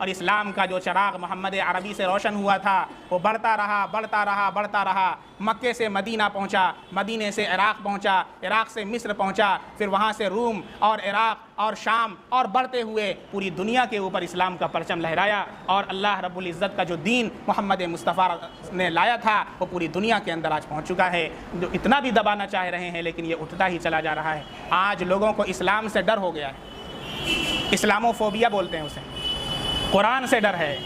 और इस्लाम का जो चराग मोहम्मद अरबी से रोशन हुआ था वो बढ़ता रहा बढ़ता रहा बढ़ता रहा। मक्के से मदीना पहुंचा, मदीने से इराक़ पहुंचा, इराक़ से मिस्र पहुंचा, फिर वहां से रूम और इराक़ और शाम, और बढ़ते हुए पूरी दुनिया के ऊपर इस्लाम का परचम लहराया। और अल्लाह रब्बुल इज़्ज़त का जो दीन मोहम्मद मुस्तफ़ा ने लाया था वो पूरी दुनिया के अंदर आज पहुँच चुका है। जो इतना भी दबाना चाह रहे हैं लेकिन ये उठता ही चला जा रहा है। आज लोगों को इस्लाम से डर हो गया है, इस्लामोफोबिया बोलते हैं उसे। कुरान से डर है,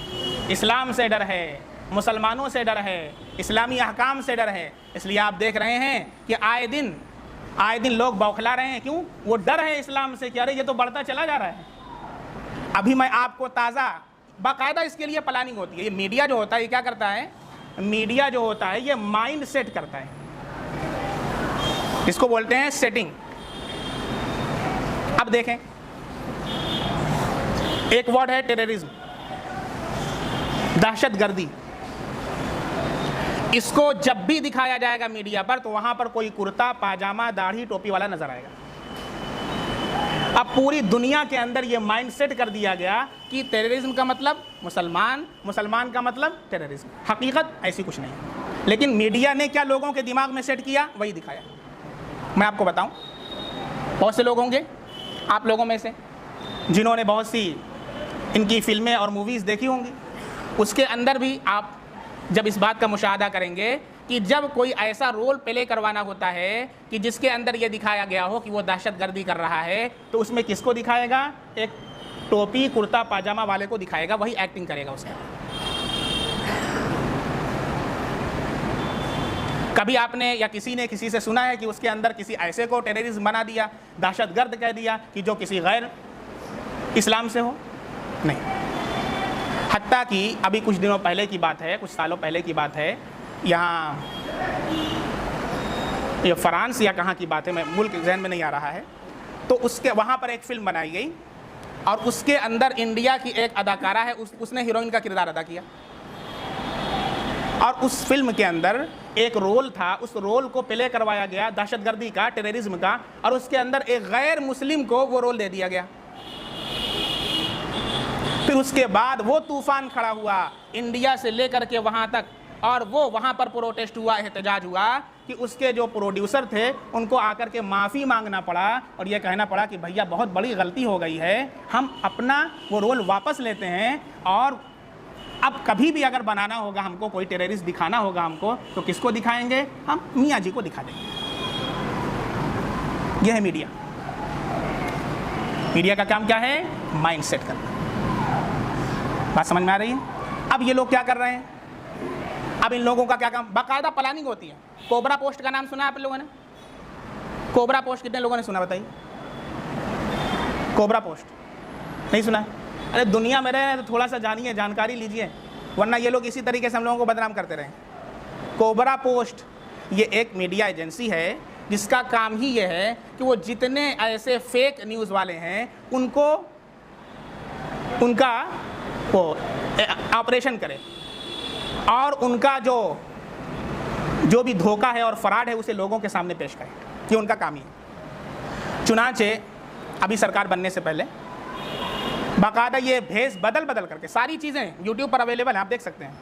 इस्लाम से डर है, मुसलमानों से डर है, इस्लामी अहकाम से डर है। इसलिए आप देख रहे हैं कि आए दिन लोग बौखला रहे हैं। क्यों? वो डर है इस्लाम से कि अरे ये तो बढ़ता चला जा रहा है। अभी मैं आपको ताज़ा बाकायदा इसके लिए प्लानिंग होती है। ये मीडिया जो होता है ये क्या करता है? मीडिया जो होता है ये माइंड सेट करता है, इसको बोलते हैं सेटिंग। अब देखें, एक वर्ड है टेररिज्म, दहशतगर्दी। इसको जब भी दिखाया जाएगा मीडिया पर तो वहां पर कोई कुर्ता पाजामा दाढ़ी टोपी वाला नजर आएगा। अब पूरी दुनिया के अंदर ये माइंड सेट कर दिया गया कि टेररिज्म का मतलब मुसलमान, मुसलमान का मतलब टेररिज्म। हकीकत ऐसी कुछ नहीं, लेकिन मीडिया ने क्या लोगों के दिमाग में सेट किया वही दिखाया। मैं आपको बताऊं, बहुत से लोग होंगे आप लोगों में से जिन्होंने बहुत सी इनकी फिल्में और मूवीज़ देखी होंगी। उसके अंदर भी आप जब इस बात का मुशाहदा करेंगे कि जब कोई ऐसा रोल प्ले करवाना होता है कि जिसके अंदर ये दिखाया गया हो कि वो दहशतगर्दी कर रहा है, तो उसमें किसको दिखाएगा? एक टोपी कुर्ता पाजामा वाले को दिखाएगा, वही एक्टिंग करेगा उसके। कभी आपने या किसी ने किसी से सुना है कि उसके अंदर किसी ऐसे को टेररिस्ट बना दिया, दहशतगर्द कह दिया कि जो किसी गैर इस्लाम से हो? नहीं। हत्ता कि अभी कुछ दिनों पहले की बात है, कुछ सालों पहले की बात है, यहाँ ये फ्रांस या कहाँ की बात है, मैं मुल्क ज़हन में नहीं आ रहा है, तो उसके वहाँ पर एक फ़िल्म बनाई गई और उसके अंदर इंडिया की एक अदाकारा है, उसने हीरोइन का किरदार अदा किया। और उस फिल्म के अंदर एक रोल था, उस रोल को प्ले करवाया गया दहशतगर्दी का, टेररिज्म का, और उसके अंदर एक गैर मुस्लिम को वो रोल दे दिया गया। फिर उसके बाद वो तूफान खड़ा हुआ इंडिया से लेकर के वहाँ तक, और वो वहाँ पर प्रोटेस्ट हुआ, एहतजाज हुआ कि उसके जो प्रोड्यूसर थे उनको आकर के माफ़ी मांगना पड़ा और ये कहना पड़ा कि भैया बहुत बड़ी गलती हो गई है, हम अपना वो रोल वापस लेते हैं और अब कभी भी अगर बनाना होगा हमको, कोई टेररिस्ट दिखाना होगा हमको, तो किसको दिखाएंगे? हम मियाँ जी को दिखा देंगे। यह है मीडिया। मीडिया का काम क्या है? माइंड सेट करना। बात समझ में आ रही है? अब ये लोग क्या कर रहे हैं? अब इन लोगों का क्या काम? बाकायदा प्लानिंग होती है। कोबरा पोस्ट का नाम सुना आप लोगों ने? कोबरा पोस्ट कितने लोगों ने सुना बताइए? कोबरा पोस्ट नहीं सुना? अरे दुनिया में रहे तो थोड़ा सा जानिए, जानकारी लीजिए, वरना ये लोग इसी तरीके से हम लोगों को बदनाम करते रहे। कोबरा पोस्ट ये एक मीडिया एजेंसी है जिसका काम ही ये है कि वो जितने ऐसे फेक न्यूज़ वाले हैं उनका वो ऑपरेशन करे और उनका जो भी धोखा है और फ्रॉड है उसे लोगों के सामने पेश करे। ये उनका काम ही है। चुनाचे अभी सरकार बनने से पहले बाकायदा ये भेस बदल करके सारी चीज़ें यूट्यूब पर अवेलेबल हैं, आप देख सकते हैं।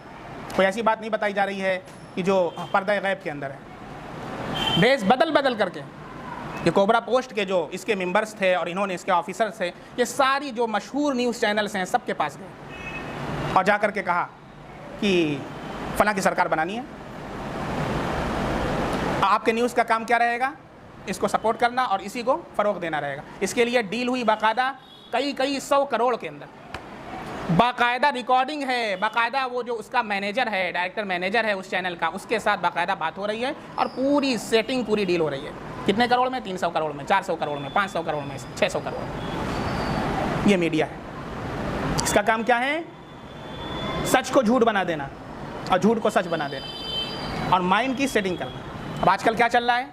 कोई ऐसी बात नहीं बताई जा रही है कि जो पर्दा गैब के अंदर है। भेस बदल करके ये कोबरा पोस्ट के जो इसके मेंबर्स थे और इन्होंने इसके ऑफिसर्स थे, ये सारी जो मशहूर न्यूज़ चैनल्स हैं सबके पास गए और जा कर के कहा कि फलां की सरकार बनानी है, आपके न्यूज़ का काम क्या रहेगा? इसको सपोर्ट करना और इसी को फ़रोग़ देना रहेगा। इसके लिए डील हुई बाकायदा कई 100 करोड़ के अंदर, बाकायदा रिकॉर्डिंग है, बाकायदा वो जो उसका मैनेजर है, डायरेक्टर मैनेजर है उस चैनल का, उसके साथ बाकायदा बात हो रही है और पूरी सेटिंग, पूरी डील हो रही है। कितने करोड़ में? 300 करोड़ में, 400 करोड़ में, 500 करोड़ में, 600 करोड़ में। ये मीडिया है। इसका काम क्या है? सच को झूठ बना देना और झूठ को सच बना देना और माइंड की सेटिंग करना। अब आजकल क्या चल रहा है?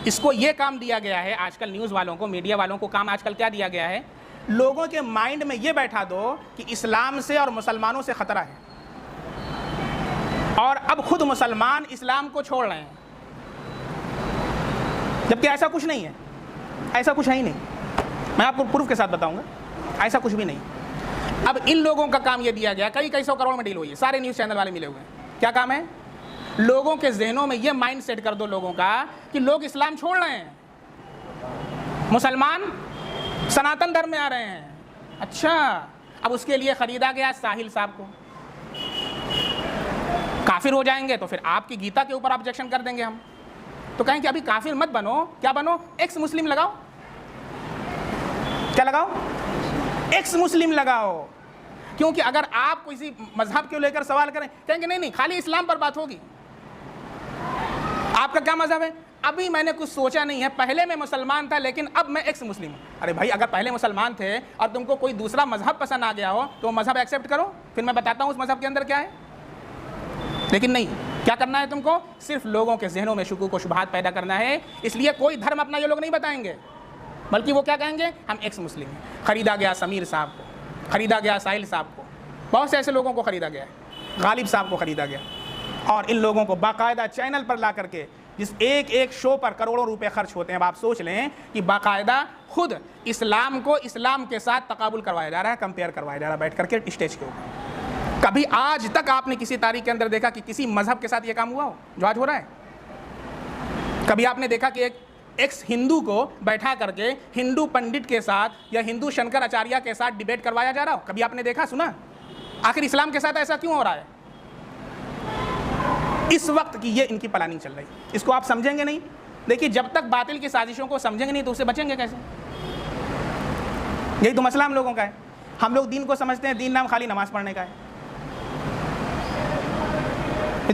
इसको ये काम दिया गया है आजकल न्यूज़ वालों को, मीडिया वालों को काम आजकल क्या दिया गया है? लोगों के माइंड में ये बैठा दो कि इस्लाम से और मुसलमानों से ख़तरा है और अब खुद मुसलमान इस्लाम को छोड़ रहे हैं, जबकि ऐसा कुछ नहीं है। ऐसा कुछ है ही नहीं। मैं आपको प्रूफ के साथ बताऊंगा, ऐसा कुछ भी नहीं। अब इन लोगों का काम ये दिया गया, कई सौ करोड़ में डील हुई है, सारे न्यूज़ चैनल वाले मिले हुए हैं। क्या काम है? लोगों के जहनों में ये माइंड सेट कर दो लोगों का कि लोग इस्लाम छोड़ रहे हैं, मुसलमान सनातन धर्म में आ रहे हैं। अच्छा, अब उसके लिए ख़रीदा गया साहिल साहब को। काफिर हो जाएंगे तो फिर आपकी गीता के ऊपर ऑब्जेक्शन कर देंगे हम, तो कहेंगे अभी काफिर मत बनो, क्या बनो? एक्स मुस्लिम लगाओ। क्या लगाओ? एक्स मुस्लिम लगाओ। क्योंकि अगर आप किसी मजहब को लेकर सवाल करें, कहेंगे नहीं खाली इस्लाम पर बात होगी। आपका क्या मजहब है? अभी मैंने कुछ सोचा नहीं है, पहले मैं मुसलमान था लेकिन अब मैं एक्स मुस्लिम हूँ। अरे भाई, अगर पहले मुसलमान थे और तुमको कोई दूसरा मजहब पसंद आ गया हो तो मजहब एक्सेप्ट करो, फिर मैं बताता हूँ उस मजहब के अंदर क्या है। लेकिन नहीं, क्या करना है तुमको? सिर्फ लोगों के जहनों में शुकूक व शुबहात पैदा करना है। इसलिए कोई धर्म अपना ये लोग नहीं बताएंगे, बल्कि वो क्या कहेंगे? हम एक्स मुस्लिम हैं। खरीदा गया समीर साहब को, खरीदा गया साहिल साहब को, बहुत से ऐसे लोगों को खरीदा गया है, गालिब साहब को खरीदा गया, और इन लोगों को बाकायदा चैनल पर ला करके, जिस एक शो पर करोड़ों रुपए खर्च होते हैं, अब आप सोच लें कि बाकायदा खुद इस्लाम को इस्लाम के साथ तकाबुल करवाया जा रहा है, कंपेयर करवाया जा रहा है बैठ करके स्टेज के ऊपर। कभी आज तक आपने किसी तारीख के अंदर देखा कि किसी मजहब के साथ ये काम हुआ हो जो आज हो रहा है? कभी आपने देखा कि एक एक्स हिंदू को बैठा करके हिंदू पंडित के साथ या हिंदू शंकराचार्य के साथ डिबेट करवाया जा रहा हो? कभी आपने देखा, सुना? आखिर इस्लाम के साथ ऐसा क्यों हो रहा है? इस वक्त की ये इनकी प्लानिंग चल रही, इसको आप समझेंगे नहीं। देखिए, जब तक बातिल की साजिशों को समझेंगे नहीं तो उससे बचेंगे कैसे? यही तो मसला हम लोगों का है। हम लोग दीन को समझते हैं, दीन नाम खाली नमाज पढ़ने का है।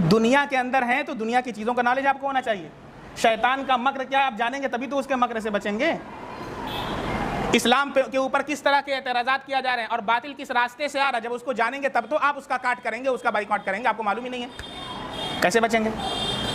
दुनिया के अंदर हैं तो दुनिया की चीज़ों का नॉलेज आपको होना चाहिए। शैतान का मक्र क्या आप जानेंगे तभी तो उसके मक्र से बचेंगे। इस्लाम के ऊपर किस तरह के एतराज़ात किया जा रहे हैं और बातिल किस रास्ते से आ रहा है, जब उसको जानेंगे तब तो आप उसका काट करेंगे, उसका बाइकआउट करेंगे। आपको मालूम ही नहीं है, कैसे बचेंगे?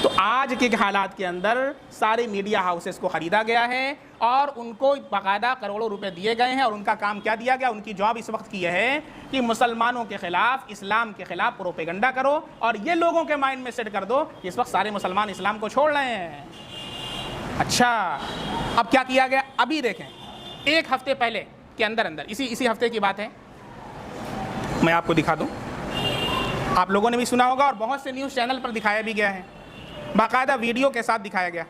तो आज के हालात के अंदर सारे मीडिया हाउसेस को ख़रीदा गया है और उनको बाकायदा करोड़ों रुपए दिए गए हैं, और उनका काम क्या दिया गया? उनकी जॉब इस वक्त की यह है कि मुसलमानों के ख़िलाफ़, इस्लाम के ख़िलाफ़ प्रोपेगेंडा करो और ये लोगों के माइंड में सेट कर दो कि इस वक्त सारे मुसलमान इस्लाम को छोड़ रहे हैं। अच्छा, अब क्या किया गया? अभी देखें, एक हफ्ते पहले के अंदर इसी हफ्ते की बात है, मैं आपको दिखा दूँ। आप लोगों ने भी सुना होगा और बहुत से न्यूज़ चैनल पर दिखाया भी गया है, बाकायदा वीडियो के साथ दिखाया गया।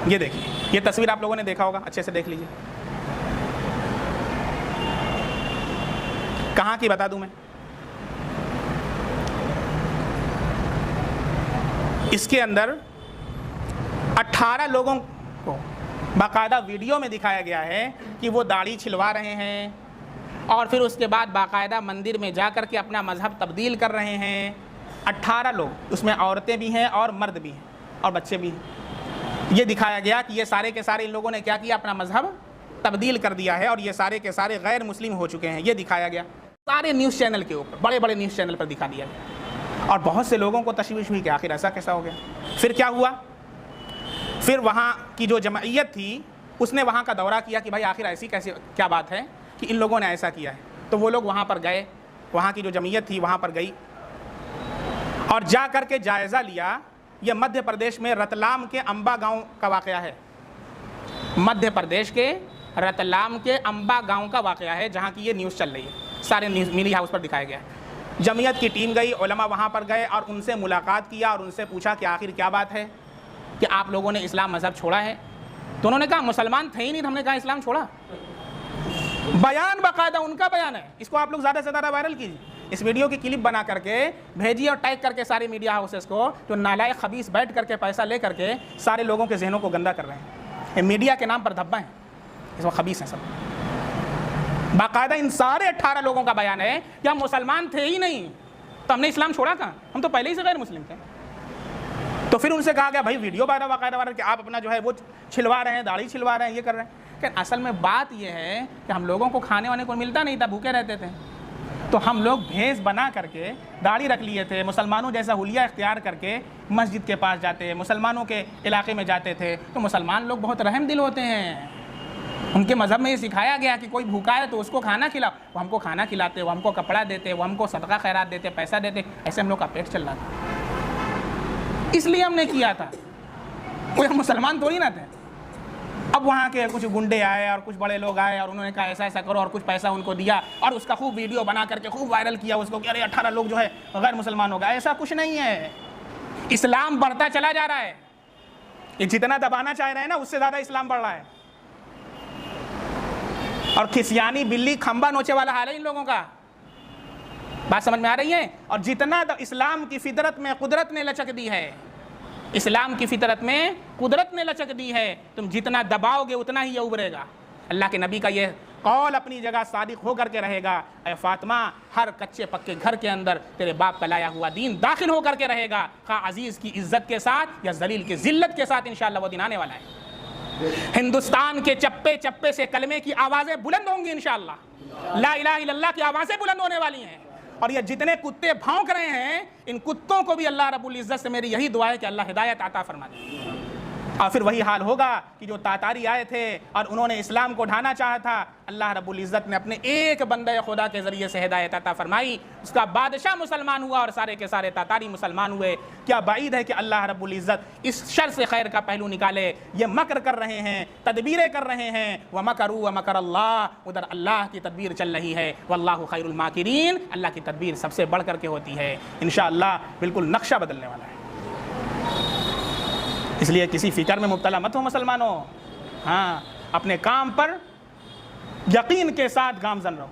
ये देखिए, ये तस्वीर आप लोगों ने देखा होगा, अच्छे से देख लीजिए। कहाँ की बता दूं मैं? इसके अंदर 18 लोगों को बाकायदा वीडियो में दिखाया गया है कि वो दाढ़ी छिलवा रहे हैं और फिर उसके बाद बाकायदा मंदिर में जा कर के अपना मज़हब तब्दील कर रहे हैं। 18 लोग, उसमें औरतें भी हैं और मर्द भी हैं और बच्चे भी हैं। ये दिखाया गया कि ये सारे के सारे इन लोगों ने क्या किया? अपना मज़हब तब्दील कर दिया है और ये सारे के सारे गैर मुस्लिम हो चुके हैं। ये दिखाया गया सारे न्यूज़ चैनल के ऊपर, बड़े बड़े न्यूज़ चैनल पर दिखा दिया गया और बहुत से लोगों को तशवीश हुई कि आखिर ऐसा कैसा हो गया। फिर क्या हुआ? फिर वहाँ की जो जमायत थी उसने वहाँ का दौरा किया कि भाई आखिर ऐसी कैसी क्या बात है कि इन लोगों ने ऐसा किया है। तो वो लोग वहाँ पर गए, वहाँ की जो जमीयत थी वहाँ पर गई और जा कर के जायज़ा लिया। ये मध्य प्रदेश में रतलाम के अंबा गांव का वाक़या है। मध्य प्रदेश के रतलाम के अंबा गांव का वाक़या है जहाँ की ये न्यूज़ चल रही है, सारे न्यूज़ मीडिया हाउस पर दिखाया गया है। जमीयत की टीम गई, उलमा वहाँ पर गए और उनसे मुलाकात किया और उनसे पूछा कि आखिर क्या बात है कि आप लोगों ने इस्लाम मज़हब छोड़ा है। तो उन्होंने कहा मुसलमान थे ही नहीं, तो हमने कहा इस्लाम छोड़ा। बयान बाकायदा उनका बयान है, इसको आप लोग ज़्यादा से ज़्यादा वायरल कीजिए। इस वीडियो की क्लिप बना करके भेजिए और टैग करके सारे मीडिया हाउसेस को, जो नालायक खबीस बैठ करके पैसा ले करके सारे लोगों के जहनों को गंदा कर रहे हैं। ये मीडिया के नाम पर धब्बा हैं, इसमें खबीस हैं सब। बाकायदा इन सारे 18 लोगों का बयान है कि हम मुसलमान थे ही नहीं, तो हमने इस्लाम छोड़ा कहाँ? हम तो पहले ही से गैर मुस्लिम थे। तो फिर उनसे कहा गया भाई वीडियो बाकायदा कि आप अपना जो है वो छिलवा रहे हैं, दाढ़ी छिलवा रहे हैं, ये कर रहे हैं। कि असल में बात ये है कि हम लोगों को खाने वाने को मिलता नहीं था, भूखे रहते थे, तो हम लोग भेष बना करके दाढ़ी रख लिए थे, मुसलमानों जैसा हुलिया इख्तियार करके मस्जिद के पास जाते, मुसलमानों के इलाके में जाते थे। तो मुसलमान लोग बहुत रहम दिल होते हैं, उनके मज़हब में ये सिखाया गया कि कोई भूखा है तो उसको खाना खिलाओ। वो हमको खाना खिलाते, वो हमको कपड़ा देते, वो हमको सदका खैरात देते, पैसा देते, ऐसे हम लोग का पेट चल रहा था, इसलिए हमने किया था। कोई हम मुसलमान थोड़ी ना थे। अब वहाँ के कुछ गुंडे आए और कुछ बड़े लोग आए और उन्होंने कहा ऐसा ऐसा करो और कुछ पैसा उनको दिया और उसका खूब वीडियो बना करके खूब वायरल किया उसको कि अरे 18 लोग जो है गैर मुसलमान हो गए। ऐसा कुछ नहीं है, इस्लाम बढ़ता चला जा रहा है। ये जितना दबाना चाह रहे हैं ना उससे ज़्यादा इस्लाम बढ़ रहा है। और खिसियानी बिल्ली खंबा नोचे वाला हाल है इन लोगों का। बात समझ में आ रही है? और जितना इस्लाम की फितरत में कुदरत ने लचक दी है, इस्लाम की फितरत में कुदरत ने लचक दी है, तुम जितना दबाओगे उतना ही ये उभरेगा। अल्लाह के नबी का ये कौल अपनी जगह सादिक होकर के रहेगा। ऐ फातिमा, हर कच्चे पक्के घर के अंदर तेरे बाप का लाया हुआ दीन दाखिल होकर के रहेगा, खा अजीज़ की इज्जत के साथ या जलील की जिल्लत के साथ। इंशाअल्लाह वो दिन आने वाला है। हिंदुस्तान के चप्पे चप्पे से कलमे की आवाज़ें बुलंद होंगी इंशाअल्लाह। ला इलाहा इल्लल्लाह की आवाज़ें बुलंद होने वाली हैं। और ये जितने कुत्ते भौंक रहे हैं, इन कुत्तों को भी अल्लाह रब्बुल इज़्ज़त से मेरी यही दुआ है कि अल्लाह हिदायत अता फरमा दे। और फिर वही हाल होगा कि जो तातारी आए थे और उन्होंने इस्लाम को ढाना चाहा था, अल्लाह रब्बुल इज़्ज़त ने अपने एक बंदे खुदा के ज़रिए से हिदायत अता फरमाई। उसका बादशाह मुसलमान हुआ और सारे के सारे तातारी मुसलमान हुए। क्या बाईद है कि अल्लाह रब्बुल इज़्ज़त इस शर से खैर का पहलू निकाले। ये मकर कर रहे हैं, तदबीरें कर रहे हैं, व मकरू व मकर अल्लाह, उधर अल्लाह की तदबीर चल रही है। वल्लाहु खैरुल माकिरीन, अल्लाह की तदबीर सबसे बढ़ करके होती है। इंशाअल्लाह बिल्कुल नक्शा बदलने वाला है। इसलिए किसी फिक्र में मुब्तला मत हो मुसलमानों। हाँ, अपने काम पर यकीन के साथ गामजन रहो।